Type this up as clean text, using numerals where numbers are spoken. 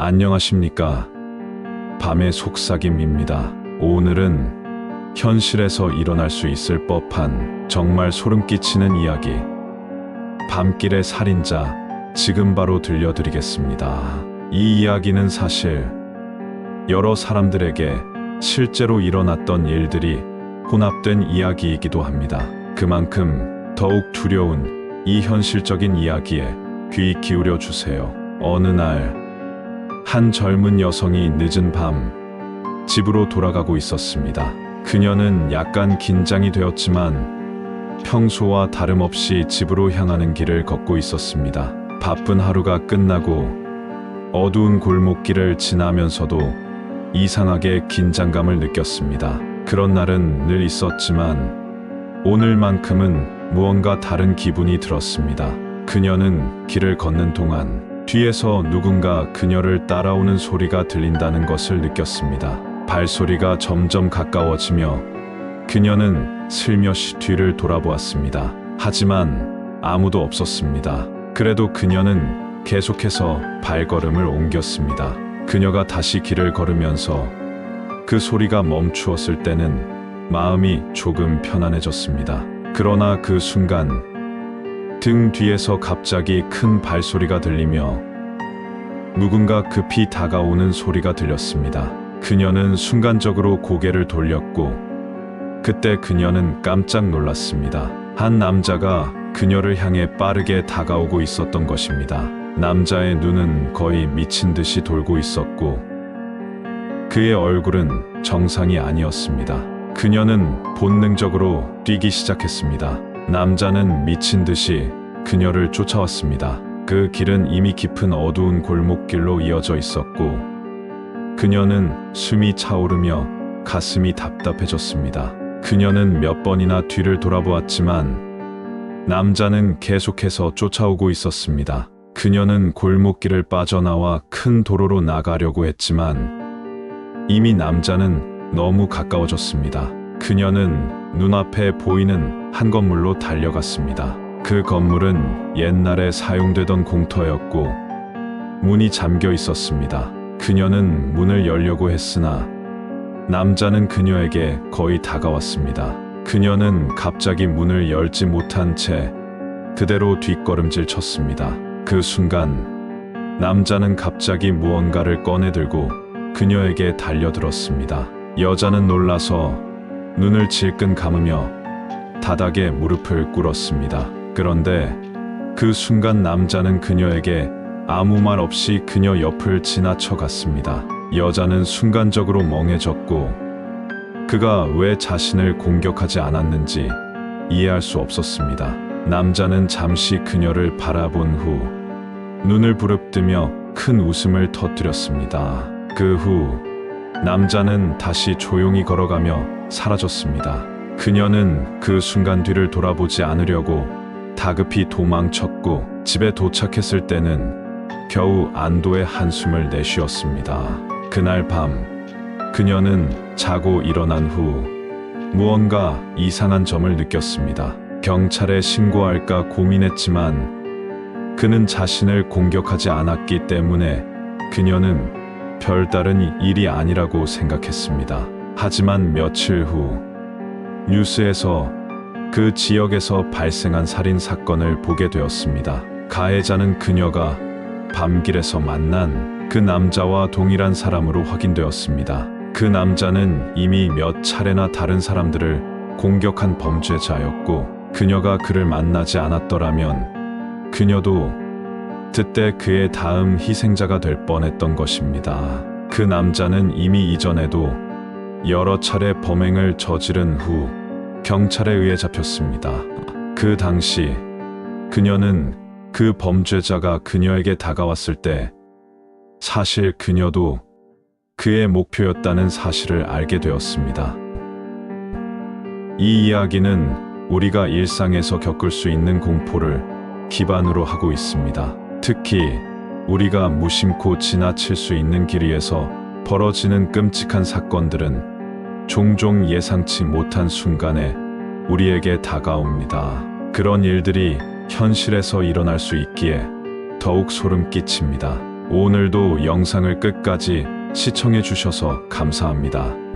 안녕하십니까. 밤의 속삭임입니다. 오늘은 현실에서 일어날 수 있을 법한 정말 소름 끼치는 이야기, 밤길의 살인자, 지금 바로 들려드리겠습니다. 이 이야기는 사실 여러 사람들에게 실제로 일어났던 일들이 혼합된 이야기이기도 합니다. 그만큼 더욱 두려운 이 현실적인 이야기에 귀 기울여 주세요. 어느 날 한 젊은 여성이 늦은 밤 집으로 돌아가고 있었습니다. 그녀는 약간 긴장이 되었지만 평소와 다름없이 집으로 향하는 길을 걷고 있었습니다. 바쁜 하루가 끝나고 어두운 골목길을 지나면서도 이상하게 긴장감을 느꼈습니다. 그런 날은 늘 있었지만 오늘만큼은 무언가 다른 기분이 들었습니다. 그녀는 길을 걷는 동안 뒤에서 누군가 그녀를 따라오는 소리가 들린다는 것을 느꼈습니다. 발소리가 점점 가까워지며 그녀는 슬며시 뒤를 돌아보았습니다. 하지만 아무도 없었습니다. 그래도 그녀는 계속해서 발걸음을 옮겼습니다. 그녀가 다시 길을 걸으면서 그 소리가 멈추었을 때는 마음이 조금 편안해졌습니다. 그러나 그 순간 등 뒤에서 갑자기 큰 발소리가 들리며 누군가 급히 다가오는 소리가 들렸습니다. 그녀는 순간적으로 고개를 돌렸고 그때 그녀는 깜짝 놀랐습니다. 한 남자가 그녀를 향해 빠르게 다가오고 있었던 것입니다. 남자의 눈은 거의 미친 듯이 돌고 있었고 그의 얼굴은 정상이 아니었습니다. 그녀는 본능적으로 뛰기 시작했습니다. 남자는 미친 듯이 그녀를 쫓아왔습니다. 그 길은 이미 깊은 어두운 골목길로 이어져 있었고 그녀는 숨이 차오르며 가슴이 답답해졌습니다. 그녀는 몇 번이나 뒤를 돌아보았지만 남자는 계속해서 쫓아오고 있었습니다. 그녀는 골목길을 빠져나와 큰 도로로 나가려고 했지만 이미 남자는 너무 가까워졌습니다. 그녀는 눈앞에 보이는 한 건물로 달려갔습니다. 그 건물은 옛날에 사용되던 공터였고 문이 잠겨 있었습니다. 그녀는 문을 열려고 했으나 남자는 그녀에게 거의 다가왔습니다. 그녀는 갑자기 문을 열지 못한 채 그대로 뒷걸음질 쳤습니다. 그 순간 남자는 갑자기 무언가를 꺼내들고 그녀에게 달려들었습니다. 여자는 놀라서 눈을 질끈 감으며 바닥에 무릎을 꿇었습니다. 그런데 그 순간 남자는 그녀에게 아무 말 없이 그녀 옆을 지나쳐 갔습니다. 여자는 순간적으로 멍해졌고 그가 왜 자신을 공격하지 않았는지 이해할 수 없었습니다. 남자는 잠시 그녀를 바라본 후 눈을 부릅뜨며 큰 웃음을 터뜨렸습니다. 그 후 남자는 다시 조용히 걸어가며 사라졌습니다. 그녀는 그 순간 뒤를 돌아보지 않으려고 다급히 도망쳤고 집에 도착했을 때는 겨우 안도의 한숨을 내쉬었습니다. 그날 밤 그녀는 자고 일어난 후 무언가 이상한 점을 느꼈습니다. 경찰에 신고할까 고민했지만 그는 자신을 공격하지 않았기 때문에 그녀는 별다른 일이 아니라고 생각했습니다. 하지만 며칠 후 뉴스에서 그 지역에서 발생한 살인 사건을 보게 되었습니다. 가해자는 그녀가 밤길에서 만난 그 남자와 동일한 사람으로 확인되었습니다. 그 남자는 이미 몇 차례나 다른 사람들을 공격한 범죄자였고 그녀가 그를 만나지 않았더라면 그녀도 그때 그의 다음 희생자가 될 뻔했던 것입니다. 그 남자는 이미 이전에도 여러 차례 범행을 저지른 후 경찰에 의해 잡혔습니다. 그 당시 그녀는 그 범죄자가 그녀에게 다가왔을 때 사실 그녀도 그의 목표였다는 사실을 알게 되었습니다. 이 이야기는 우리가 일상에서 겪을 수 있는 공포를 기반으로 하고 있습니다. 특히 우리가 무심코 지나칠 수 있는 길 위에서 벌어지는 끔찍한 사건들은 종종 예상치 못한 순간에 우리에게 다가옵니다. 그런 일들이 현실에서 일어날 수 있기에 더욱 소름 끼칩니다. 오늘도 영상을 끝까지 시청해 주셔서 감사합니다.